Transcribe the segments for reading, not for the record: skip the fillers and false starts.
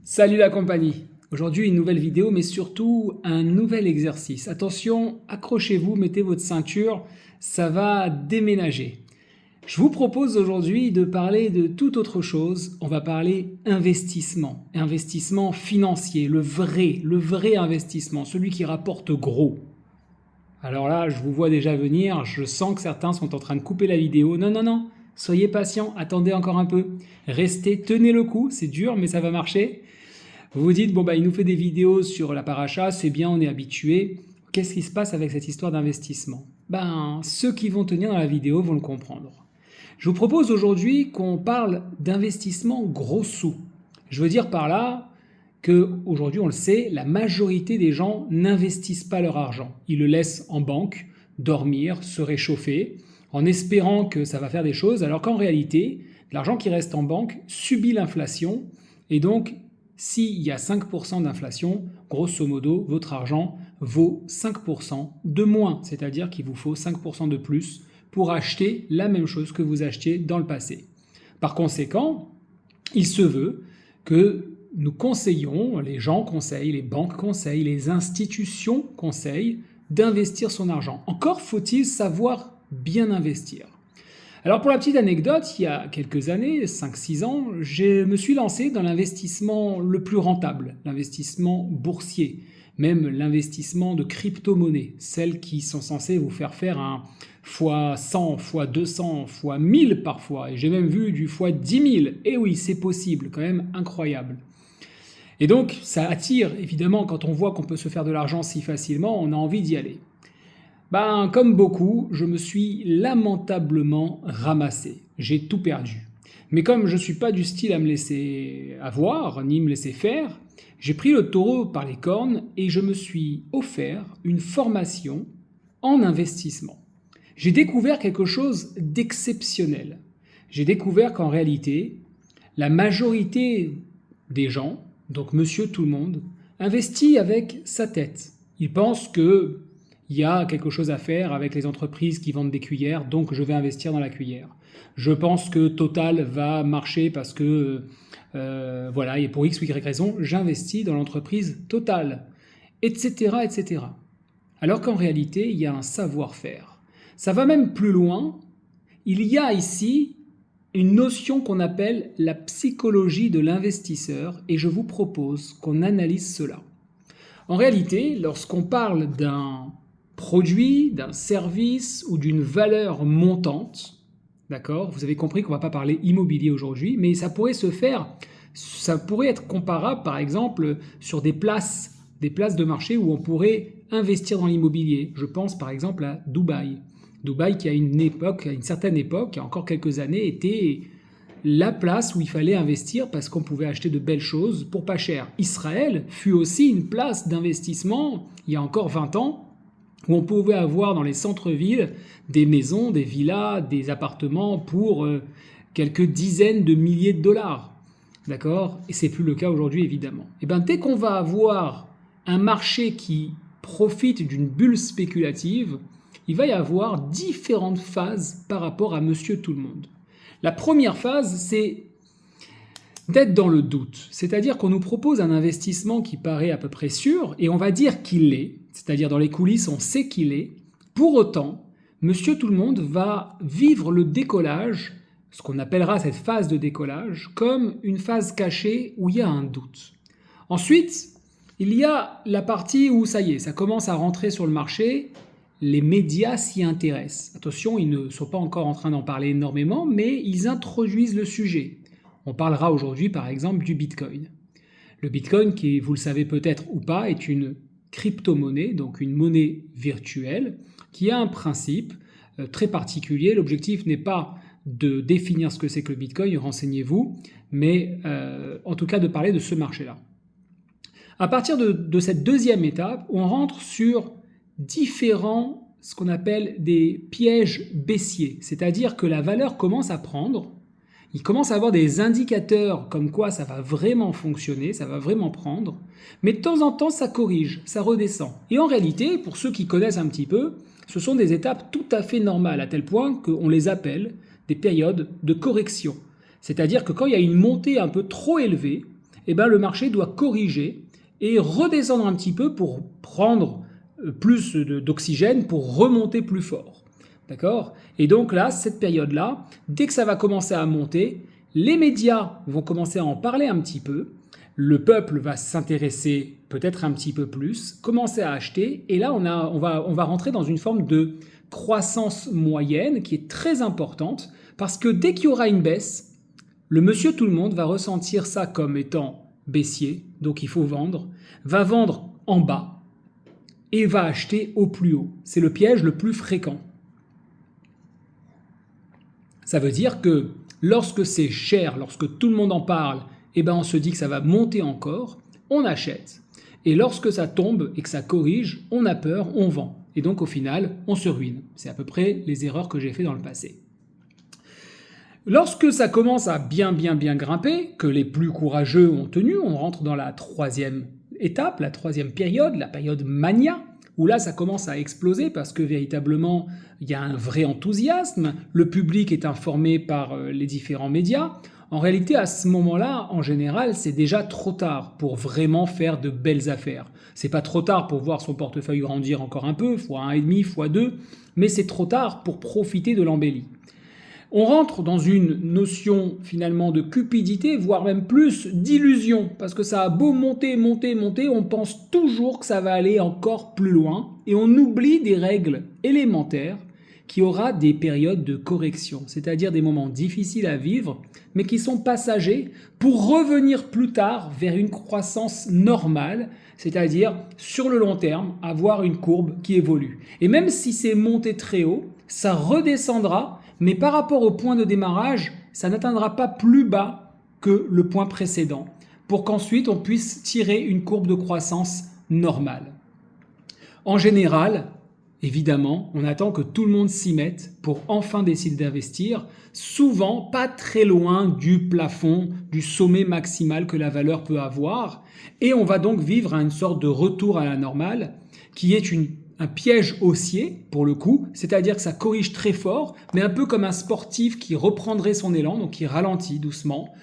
Salut la compagnie! Aujourd'hui une nouvelle vidéo mais surtout un nouvel exercice. Attention, accrochez-vous, mettez votre ceinture, ça va déménager. Je vous propose aujourd'hui de parler de toute autre chose. On va parler investissement, investissement financier, le vrai investissement, celui qui rapporte gros. Alors là, je vous vois déjà venir, je sens que certains sont en train de couper la vidéo. Non, non, non, soyez patient, attendez encore un peu. Restez, tenez le coup, c'est dur mais ça va marcher. Vous vous dites, bon bah il nous fait des vidéos sur la paracha, c'est bien, on est habitué. Qu'est-ce qui se passe avec cette histoire d'investissement? Ben, ceux qui vont tenir dans la vidéo vont le comprendre. Je vous propose aujourd'hui qu'on parle d'investissement gros sous. Je veux dire par là que aujourd'hui, on le sait, la majorité des gens n'investissent pas leur argent. Ils le laissent en banque, dormir, se réchauffer, en espérant que ça va faire des choses, alors qu'en réalité, l'argent qui reste en banque subit l'inflation et donc s'il y a 5% d'inflation, grosso modo, votre argent vaut 5% de moins, c'est-à-dire qu'il vous faut 5% de plus pour acheter la même chose que vous achetiez dans le passé. Par conséquent, il se veut que nous conseillons, les gens conseillent, les banques conseillent, les institutions conseillent d'investir son argent. Encore faut-il savoir bien investir. Alors pour la petite anecdote, il y a quelques années, 5-6 ans, je me suis lancé dans l'investissement le plus rentable, l'investissement boursier, même l'investissement de crypto-monnaies, celles qui sont censées vous faire un x100, x200, x1000 parfois, et j'ai même vu du x10 000, et oui c'est possible, quand même incroyable. Et donc ça attire évidemment quand on voit qu'on peut se faire de l'argent si facilement, on a envie d'y aller. Ben, comme beaucoup, je me suis lamentablement ramassé. J'ai tout perdu. Mais comme je ne suis pas du style à me laisser avoir, ni me laisser faire, j'ai pris le taureau par les cornes et je me suis offert une formation en investissement. J'ai découvert quelque chose d'exceptionnel. J'ai découvert qu'en réalité, la majorité des gens, donc monsieur tout le monde, investit avec sa tête. Ils pensent que il y a quelque chose à faire avec les entreprises qui vendent des cuillères, donc je vais investir dans la cuillère. Je pense que Total va marcher parce que, voilà, et pour X ou Y raison, j'investis dans l'entreprise Total, etc., etc. Alors qu'en réalité, il y a un savoir-faire. Ça va même plus loin. Il y a ici une notion qu'on appelle la psychologie de l'investisseur, et je vous propose qu'on analyse cela. En réalité, lorsqu'on parle d'un produit, d'un service ou d'une valeur montante, d'accord ? Vous avez compris qu'on ne va pas parler immobilier aujourd'hui, mais ça pourrait se faire, ça pourrait être comparable par exemple sur des places de marché où on pourrait investir dans l'immobilier. Je pense par exemple à Dubaï. Dubaï qui à une certaine époque, il y a encore quelques années, était la place où il fallait investir parce qu'on pouvait acheter de belles choses pour pas cher. Israël fut aussi une place d'investissement il y a encore 20 ans où on pouvait avoir dans les centres-villes des maisons, des villas, des appartements pour quelques dizaines de milliers de dollars. D'accord ? Et c'est plus le cas aujourd'hui évidemment. Et bien dès qu'on va avoir un marché qui profite d'une bulle spéculative, il va y avoir différentes phases par rapport à monsieur tout le monde. La première phase, c'est d'être dans le doute. C'est-à-dire qu'on nous propose un investissement qui paraît à peu près sûr, et on va dire qu'il l'est, c'est-à-dire dans les coulisses, on sait qu'il est. Pour autant, monsieur tout le monde va vivre le décollage, ce qu'on appellera cette phase de décollage, comme une phase cachée où il y a un doute. Ensuite, il y a la partie où ça y est, ça commence à rentrer sur le marché, les médias s'y intéressent. Attention, ils ne sont pas encore en train d'en parler énormément, mais ils introduisent le sujet. On parlera aujourd'hui par exemple du Bitcoin. Le Bitcoin, qui vous le savez peut-être ou pas, est une crypto-monnaie, donc une monnaie virtuelle, qui a un principe très particulier. L'objectif n'est pas de définir ce que c'est que le Bitcoin, renseignez-vous, mais en tout cas de parler de ce marché-là. À partir de cette deuxième étape, on rentre sur différents, ce qu'on appelle des pièges baissiers, c'est-à-dire que la valeur commence à prendre, il commence à avoir des indicateurs comme quoi ça va vraiment fonctionner, ça va vraiment prendre, mais de temps en temps ça corrige, ça redescend. Et en réalité, pour ceux qui connaissent un petit peu, ce sont des étapes tout à fait normales, à tel point qu'on les appelle des périodes de correction. C'est-à-dire que quand il y a une montée un peu trop élevée, eh ben, le marché doit corriger et redescendre un petit peu pour prendre plus d'oxygène pour remonter plus fort. D'accord? Et donc là, cette période-là, dès que ça va commencer à monter, les médias vont commencer à en parler un petit peu, le peuple va s'intéresser peut-être un petit peu plus, commencer à acheter, et là on va rentrer dans une forme de croissance moyenne qui est très importante, parce que dès qu'il y aura une baisse, le monsieur tout le monde va ressentir ça comme étant baissier, donc il faut vendre, va vendre en bas et va acheter au plus haut. C'est le piège le plus fréquent. Ça veut dire que lorsque c'est cher, lorsque tout le monde en parle, eh ben on se dit que ça va monter encore, on achète. Et lorsque ça tombe et que ça corrige, on a peur, on vend. Et donc au final, on se ruine. C'est à peu près les erreurs que j'ai fait dans le passé. Lorsque ça commence à bien grimper, que les plus courageux ont tenu, on rentre dans la troisième étape, la troisième période, la période mania, où là ça commence à exploser parce que véritablement il y a un vrai enthousiasme, le public est informé par les différents médias. En réalité, à ce moment-là, en général, c'est déjà trop tard pour vraiment faire de belles affaires. C'est pas trop tard pour voir son portefeuille grandir encore un peu, fois 1,5, fois 2, mais c'est trop tard pour profiter de l'embellie. On rentre dans une notion finalement de cupidité, voire même plus d'illusion, parce que ça a beau monter, on pense toujours que ça va aller encore plus loin, et on oublie des règles élémentaires qu'il y aura des périodes de correction, c'est-à-dire des moments difficiles à vivre, mais qui sont passagers pour revenir plus tard vers une croissance normale, c'est-à-dire sur le long terme, avoir une courbe qui évolue. Et même si c'est monté très haut, ça redescendra, mais par rapport au point de démarrage, ça n'atteindra pas plus bas que le point précédent, pour qu'ensuite on puisse tirer une courbe de croissance normale. En général, évidemment, on attend que tout le monde s'y mette pour enfin décider d'investir, souvent pas très loin du plafond, du sommet maximal que la valeur peut avoir, et on va donc vivre une sorte de retour à la normale, qui est un piège haussier, pour le coup, c'est-à-dire que ça corrige très fort, mais un peu comme un sportif qui reprendrait son élan, donc qui ralentit doucement,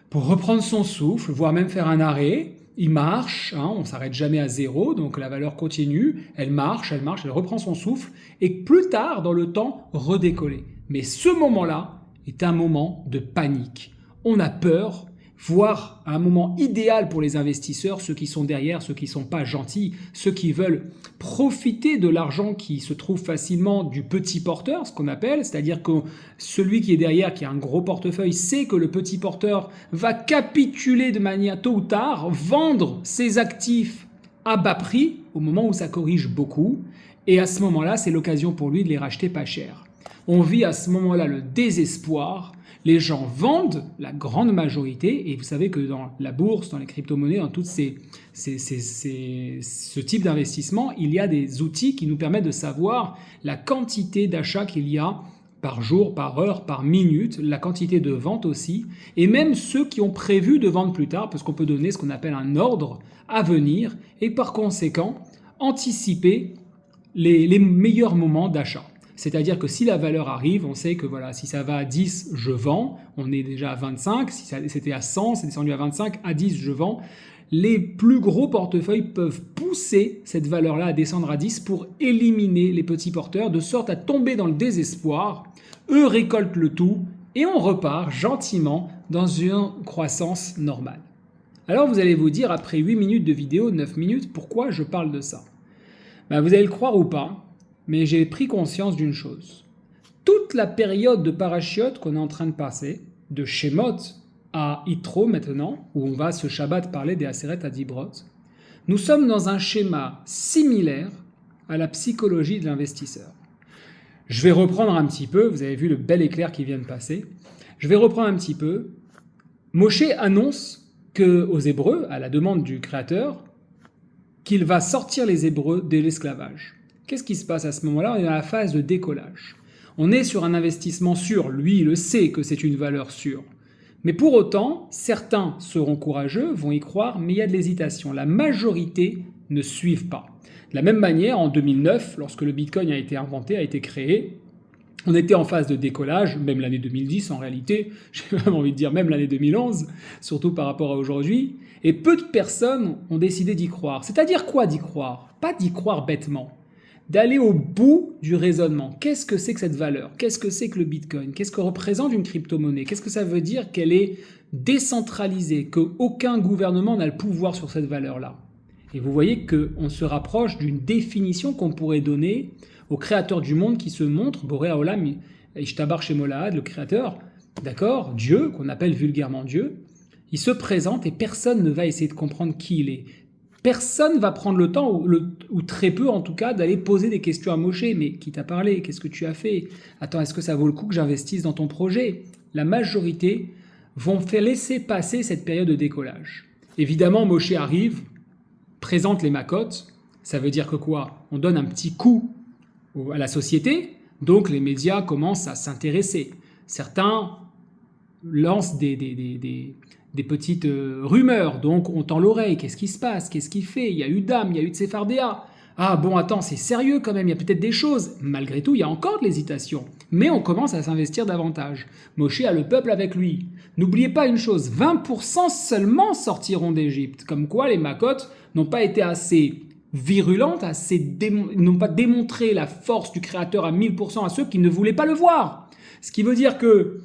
pour reprendre son souffle, voire même faire un arrêt. Il marche, on ne s'arrête jamais à zéro, donc la valeur continue, elle marche, elle reprend son souffle, et plus tard dans le temps, redécoller. Mais ce moment-là est un moment de panique. On a peur, voire un moment idéal pour les investisseurs, ceux qui sont derrière, ceux qui ne sont pas gentils, ceux qui veulent profiter de l'argent qui se trouve facilement du petit porteur, ce qu'on appelle, c'est-à-dire que celui qui est derrière, qui a un gros portefeuille, sait que le petit porteur va capituler de manière tôt ou tard, vendre ses actifs à bas prix au moment où ça corrige beaucoup, et à ce moment-là, c'est l'occasion pour lui de les racheter pas cher. On vit à ce moment-là le désespoir. Les gens vendent, la grande majorité, et vous savez que dans la bourse, dans les crypto-monnaies, dans tout ce type d'investissement, il y a des outils qui nous permettent de savoir la quantité d'achats qu'il y a par jour, par heure, par minute, la quantité de ventes aussi, et même ceux qui ont prévu de vendre plus tard, parce qu'on peut donner ce qu'on appelle un ordre à venir, et par conséquent, anticiper les meilleurs moments d'achat. C'est-à-dire que si la valeur arrive, on sait que voilà, si ça va à 10, je vends, on est déjà à 25, si c'était à 100, c'est descendu à 25, à 10, je vends. Les plus gros portefeuilles peuvent pousser cette valeur-là à descendre à 10 pour éliminer les petits porteurs, de sorte à tomber dans le désespoir. Eux récoltent le tout et on repart gentiment dans une croissance normale. Alors vous allez vous dire, après 8 minutes de vidéo, 9 minutes, pourquoi je parle de ça ? Vous allez le croire ou pas, mais j'ai pris conscience d'une chose. Toute la période de parachute qu'on est en train de passer, de Shemot à Yitro maintenant, où on va ce Shabbat parler des Aseret Adibrot, nous sommes dans un schéma similaire à la psychologie de l'investisseur. Je vais reprendre un petit peu, vous avez vu le bel éclair qui vient de passer, je vais reprendre un petit peu. Moshe annonce aux Hébreux, à la demande du Créateur, qu'il va sortir les Hébreux de l'esclavage. Qu'est-ce qui se passe à ce moment-là ? On est dans la phase de décollage. On est sur un investissement sûr. Lui, il le sait que c'est une valeur sûre. Mais pour autant, certains seront courageux, vont y croire, mais il y a de l'hésitation. La majorité ne suivent pas. De la même manière, en 2009, lorsque le Bitcoin a été inventé, a été créé, On était en phase de décollage, même l'année 2010 en réalité, j'ai même envie de dire même l'année 2011, surtout par rapport à aujourd'hui, et peu de personnes ont décidé d'y croire. C'est-à-dire quoi d'y croire? Pas d'y croire bêtement, d'aller au bout du raisonnement. Qu'est-ce que c'est que cette valeur? Qu'est-ce que c'est que le Bitcoin? Qu'est-ce que représente une crypto-monnaie? Qu'est-ce que ça veut dire qu'elle est décentralisée, qu'aucun gouvernement n'a le pouvoir sur cette valeur-là? Et vous voyez qu'on se rapproche d'une définition qu'on pourrait donner au créateur du monde qui se montre, Boré Haolam Ishtabar Shemolahad, le créateur, d'accord, Dieu, qu'on appelle vulgairement Dieu, il se présente et personne ne va essayer de comprendre qui il est. Personne ne va prendre le temps, ou très peu en tout cas, d'aller poser des questions à Moshe. Mais qui t'a parlé? Qu'est-ce que tu as fait? Attends, est-ce que ça vaut le coup que j'investisse dans ton projet? La majorité vont faire laisser passer cette période de décollage. Évidemment, Moshe arrive, présente les macotes. Ça veut dire que quoi? On donne un petit coup à la société, donc les médias commencent à s'intéresser. Certains lancent des petites rumeurs, donc on tend l'oreille. Qu'est-ce qui se passe? Qu'est-ce qu'il fait? Il y a eu Dame, il y a eu Tsefardéa. Ah bon, attends, c'est sérieux quand même, il y a peut-être des choses. Malgré tout, il y a encore de l'hésitation. Mais on commence à s'investir davantage. Moshe a le peuple avec lui. N'oubliez pas une chose, 20% seulement sortiront d'Égypte. Comme quoi les macotes n'ont pas été assez virulentes, n'ont pas démontré la force du Créateur à 1000% à ceux qui ne voulaient pas le voir. Ce qui veut dire que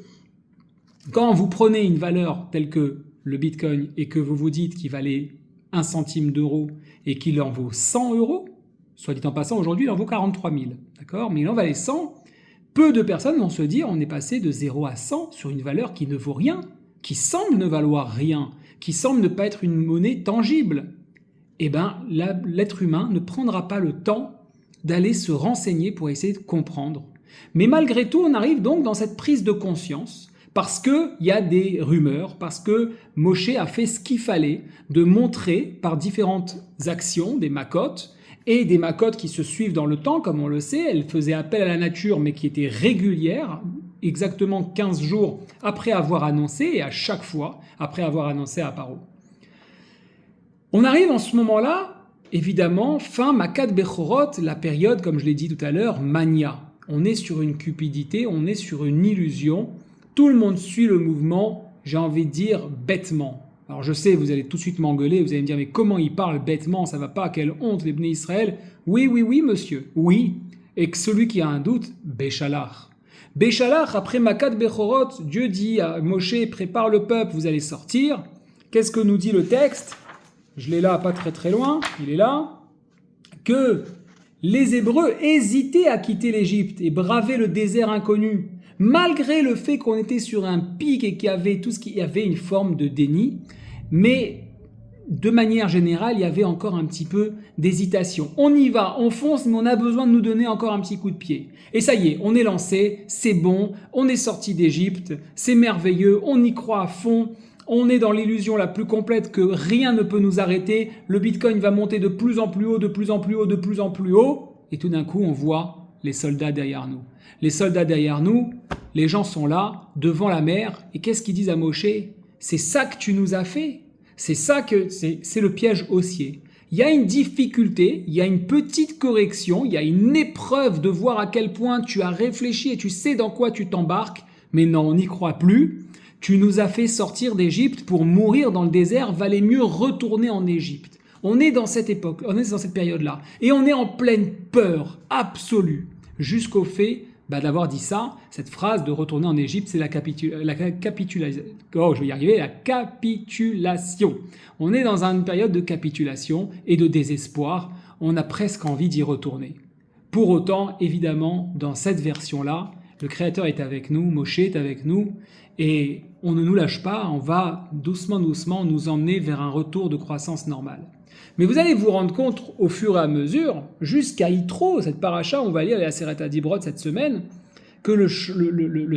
quand vous prenez une valeur telle que le Bitcoin et que vous vous dites qu'il valait 1 centime d'euro et qu'il en vaut 100 euros, soit dit en passant, aujourd'hui il en vaut 43 000, d'accord? Mais il en valait 100, peu de personnes vont se dire on est passé de 0 à 100 sur une valeur qui ne vaut rien, qui semble ne valoir rien, qui semble ne pas être une monnaie tangible. Eh bien, l'être humain ne prendra pas le temps d'aller se renseigner pour essayer de comprendre. Mais malgré tout, on arrive donc dans cette prise de conscience parce qu'il y a des rumeurs, parce que Moshe a fait ce qu'il fallait de montrer par différentes actions des macotes, et des macotes qui se suivent dans le temps, comme on le sait. Elle faisait appel à la nature, mais qui était régulière, exactement 15 jours après avoir annoncé, et à chaque fois après avoir annoncé à Paro. On arrive en ce moment-là, évidemment, fin Makat Bechorot, la période, comme je l'ai dit tout à l'heure, mania. On est sur une cupidité, on est sur une illusion. Tout le monde suit le mouvement, j'ai envie de dire, bêtement. Alors je sais, vous allez tout de suite m'engueuler, vous allez me dire, mais comment il parle bêtement, ça va pas, quelle honte, les Bnei Israël. Oui, monsieur, oui. Et que celui qui a un doute, Béchalach. Béchalach, après Makat Bechorot, Dieu dit à Moshe, prépare le peuple, vous allez sortir. Qu'est-ce que nous dit le texte? Je l'ai là, pas très très loin, il est là. Que les Hébreux hésitaient à quitter l'Égypte et braver le désert inconnu. Malgré le fait qu'on était sur un pic et qu'il y avait une forme de déni, mais de manière générale, il y avait encore un petit peu d'hésitation. On y va, on fonce, mais on a besoin de nous donner encore un petit coup de pied. Et ça y est, on est lancé, c'est bon, on est sorti d'Égypte, c'est merveilleux, on y croit à fond, on est dans l'illusion la plus complète que rien ne peut nous arrêter, le Bitcoin va monter de plus en plus haut, de plus en plus haut, de plus en plus haut, et tout d'un coup, on voit les soldats derrière nous. Les soldats derrière nous, les gens sont là, devant la mer, et qu'est-ce qu'ils disent à Moshe? C'est ça que tu nous as fait? C'est ça que c'est le piège haussier. Il y a une difficulté, il y a une petite correction, il y a une épreuve de voir à quel point tu as réfléchi et tu sais dans quoi tu t'embarques, mais non, on n'y croit plus. Tu nous as fait sortir d'Égypte pour mourir dans le désert, valait mieux retourner en Égypte. On est dans cette époque, on est dans cette période-là, et on est en pleine peur absolue, jusqu'au fait d'avoir dit ça, cette phrase de retourner en Égypte, c'est la capitulation. Oh, je vais y arriver, la capitulation. On est dans une période de capitulation et de désespoir. On a presque envie d'y retourner. Pour autant, évidemment, dans cette version-là, le Créateur est avec nous, Moshe est avec nous, et on ne nous lâche pas, on va doucement nous emmener vers un retour de croissance normale. Mais vous allez vous rendre compte au fur et à mesure, jusqu'à Yitro, cette paracha, on va lire la Séreta Dibrot cette semaine, que le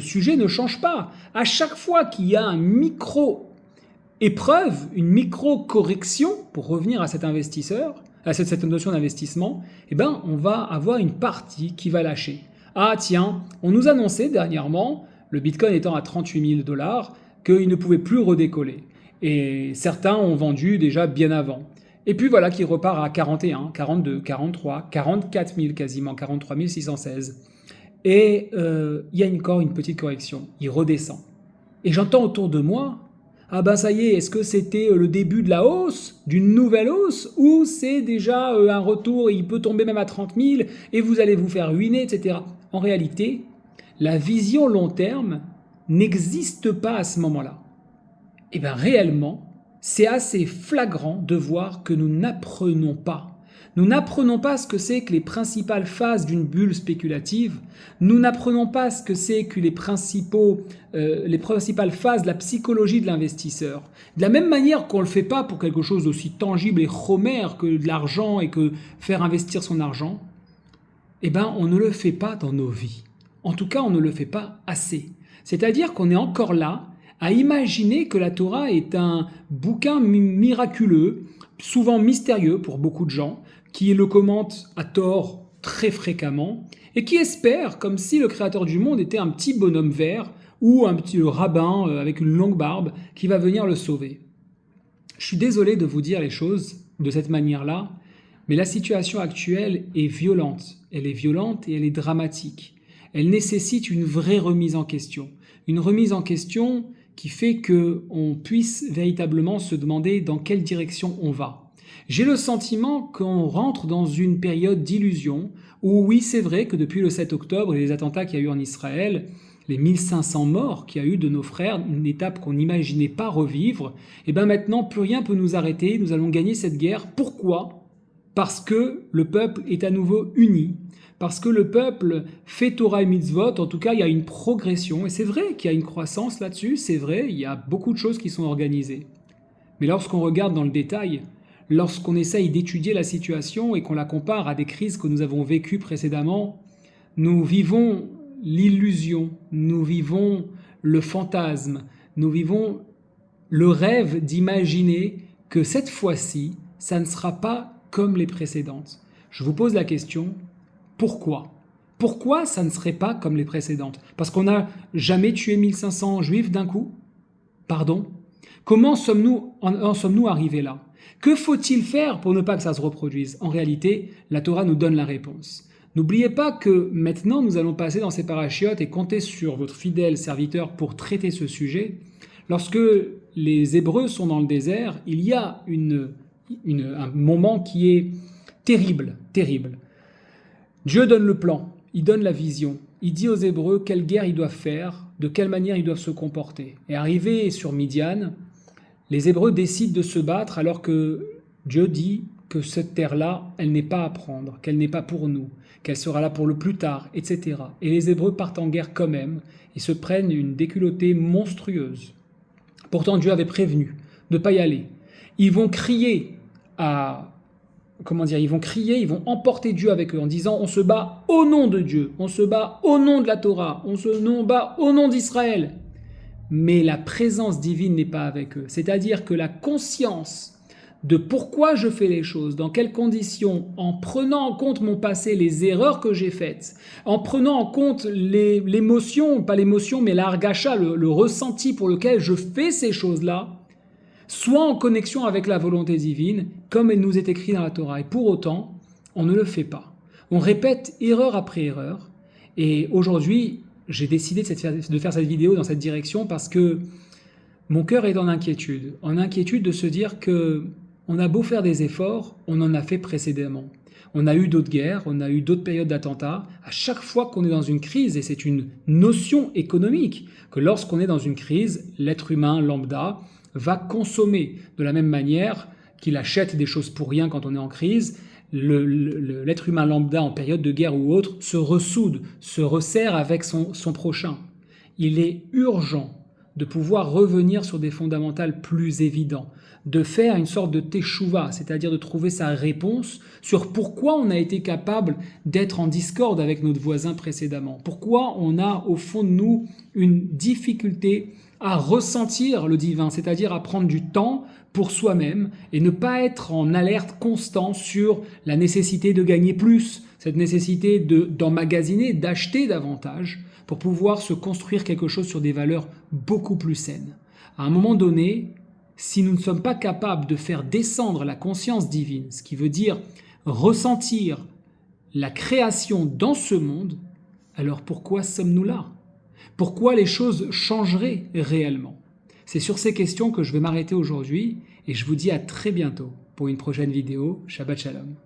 sujet ne change pas. À chaque fois qu'il y a une micro-épreuve, une micro-correction, pour revenir à cet investisseur, à cette notion d'investissement, eh ben, on va avoir une partie qui va lâcher. Ah tiens, on nous annonçait dernièrement, le Bitcoin étant à 38 000 $, qu'il ne pouvait plus redécoller. Et certains ont vendu déjà bien avant. Et puis voilà qui repart à 41, 42, 43, 44 000 quasiment, 43 616. et il y a encore une petite correction, il redescend. Et j'entends autour de moi, ah ben ça y est, est-ce que c'était le début de la hausse, d'une nouvelle hausse, ou c'est déjà un retour, il peut tomber même à 30 000 et vous allez vous faire ruiner, etc. En réalité, la vision long terme n'existe pas à ce moment-là. Et bien réellement, c'est assez flagrant de voir que nous n'apprenons pas. Nous n'apprenons pas ce que c'est que les principales phases d'une bulle spéculative. Nous n'apprenons pas ce que c'est que les principales phases de la psychologie de l'investisseur. De la même manière qu'on ne le fait pas pour quelque chose d'aussi tangible et chomère que de l'argent et que faire investir son argent, eh ben on ne le fait pas dans nos vies. En tout cas, on ne le fait pas assez. C'est-à-dire qu'on est encore là à imaginer que la Torah est un bouquin miraculeux, souvent mystérieux pour beaucoup de gens, qui le commentent à tort très fréquemment, et qui espèrent comme si le créateur du monde était un petit bonhomme vert ou un petit rabbin avec une longue barbe qui va venir le sauver. Je suis désolé de vous dire les choses de cette manière-là, mais la situation actuelle est violente. Elle est violente et elle est dramatique. Elle nécessite une vraie remise en question. Une remise en question qui fait qu'on puisse véritablement se demander dans quelle direction on va. J'ai le sentiment qu'on rentre dans une période d'illusion où oui, c'est vrai que depuis le 7 octobre et les attentats qu'il y a eu en Israël, les 1500 morts qu'il y a eu de nos frères, une étape qu'on n'imaginait pas revivre, et bien maintenant plus rien peut nous arrêter, nous allons gagner cette guerre. Pourquoi ? Parce que le peuple est à nouveau uni, parce que le peuple fait Torah et mitzvot, en tout cas il y a une progression, et c'est vrai qu'il y a une croissance là-dessus, c'est vrai, il y a beaucoup de choses qui sont organisées. Mais lorsqu'on regarde dans le détail, lorsqu'on essaye d'étudier la situation et qu'on la compare à des crises que nous avons vécues précédemment, nous vivons l'illusion, nous vivons le fantasme, nous vivons le rêve d'imaginer que cette fois-ci, ça ne sera pas comme les précédentes. Je vous pose la question, pourquoi ? Pourquoi ça ne serait pas comme les précédentes ? Parce qu'on n'a jamais tué 1500 juifs d'un coup ? Pardon ? Comment en sommes-nous arrivés là ? Que faut-il faire pour ne pas que ça se reproduise ? En réalité, la Torah nous donne la réponse. N'oubliez pas que maintenant nous allons passer dans ces parachiotes et compter sur votre fidèle serviteur pour traiter ce sujet. Lorsque les Hébreux sont dans le désert, il y a un moment qui est terrible, terrible. Dieu donne le plan, il donne la vision, il dit aux Hébreux quelle guerre ils doivent faire, de quelle manière ils doivent se comporter. Et arrivé sur Midian, les Hébreux décident de se battre alors que Dieu dit que cette terre-là, elle n'est pas à prendre, qu'elle n'est pas pour nous, qu'elle sera là pour le plus tard, etc. Et les Hébreux partent en guerre quand même et se prennent une déculottée monstrueuse. Pourtant Dieu avait prévenu de ne pas y aller. Ils vont crier ils vont emporter Dieu avec eux en disant on se bat au nom de Dieu, on se bat au nom de la Torah, on se bat au nom d'Israël. Mais la présence divine n'est pas avec eux. C'est-à-dire que la conscience de pourquoi je fais les choses, dans quelles conditions, en prenant en compte mon passé, les erreurs que j'ai faites, en prenant en compte l'émotion, pas l'émotion, mais l'argacha, le ressenti pour lequel je fais ces choses-là, soit en connexion avec la volonté divine, comme elle nous est écrite dans la Torah. Et pour autant, on ne le fait pas. On répète erreur après erreur. Et aujourd'hui, j'ai décidé de faire cette vidéo dans cette direction parce que mon cœur est en inquiétude de se dire que on a beau faire des efforts, on en a fait précédemment. On a eu d'autres guerres, on a eu d'autres périodes d'attentats. À chaque fois qu'on est dans une crise, et c'est une notion économique, que lorsqu'on est dans une crise, l'être humain lambda va consommer de la même manière qu'il achète des choses pour rien quand on est en crise. L'être humain lambda en période de guerre ou autre se ressoude, se resserre avec son prochain. Il est urgent de pouvoir revenir sur des fondamentales plus évidents, de faire une sorte de teshuva, c'est-à-dire de trouver sa réponse sur pourquoi on a été capable d'être en discorde avec notre voisin précédemment, pourquoi on a au fond de nous une difficulté à ressentir le divin, c'est-à-dire à prendre du temps pour soi-même et ne pas être en alerte constant sur la nécessité de gagner plus, cette nécessité d'emmagasiner, d'acheter davantage pour pouvoir se construire quelque chose sur des valeurs beaucoup plus saines. À un moment donné, si nous ne sommes pas capables de faire descendre la conscience divine, ce qui veut dire ressentir la création dans ce monde, alors pourquoi sommes-nous là? Pourquoi les choses changeraient réellement? C'est sur ces questions que je vais m'arrêter aujourd'hui et je vous dis à très bientôt pour une prochaine vidéo. Shabbat Shalom.